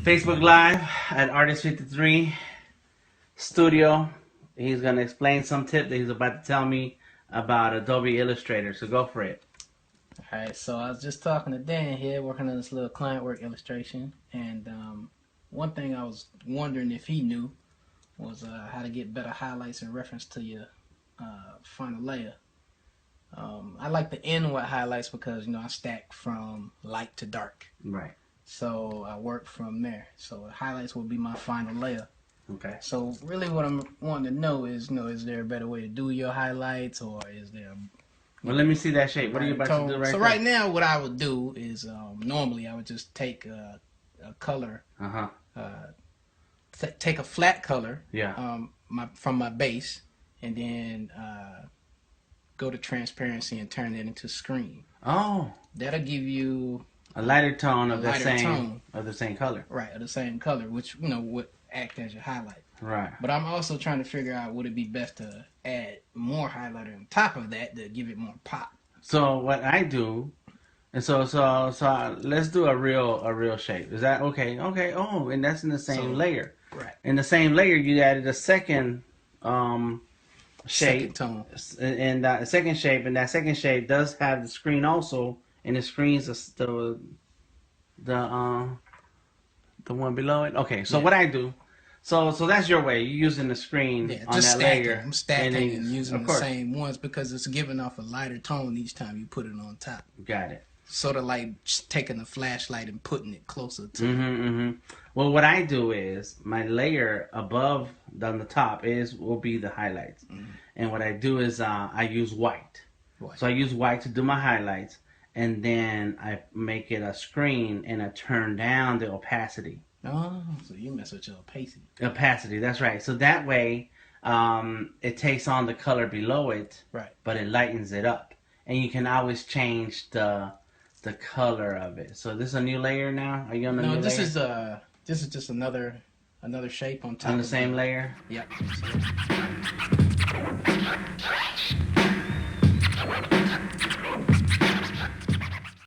Facebook Live at Artist53 Studio. He's going to explain some tip that he's about to tell me about Adobe Illustrator. So go for it. Alright, so I was just talking to Dan here, working on this little client work illustration, and one thing I was wondering if he knew was how to get better highlights in reference to your final layer. I like to end with highlights because, you know, I stack from light to dark. Right. So I work from there. So the highlights will be my final layer. Okay. So really what I'm wanting to know is, you know, is there a better way to do your highlights, or is there... Well, let me see that shape. What are you about to do right So there? right now what I would do is, normally I would just take a color, take a flat color, from my base, and then go to transparency and turn it into screen. Oh. That'll give you a lighter tone of the same color. Right, of the same color, which, you know, would act as your highlight. Right. But I'm also trying to figure out, would it be best to add more highlighter on top of that to give it more pop? So what I do, and so let's do a real shape. Is that okay? Okay. Oh, and that's in the same layer. Right. In the same layer, you added a second shape. Second tone. And that second shape does have the screen also, and the screen's the one below it. Okay. So what I do. So that's your way. You're using the screen on that layer. I'm stacking and using the same ones because it's giving off a lighter tone each time you put it on top. Got it. Sort of like taking a flashlight and putting it closer to Well, what I do is my layer above on the top will be the highlights. And what I do is I use white. So I use white to do my highlights, and then I make it a screen and I turn down the opacity. Oh, so you mess with your opacity. Opacity, that's right. So that way, it takes on the color below it, right? But it lightens it up, and you can always change the color of it. So this is a new layer now. Are you on the new layer? No, this is just another shape on top. On the same layer. Yep.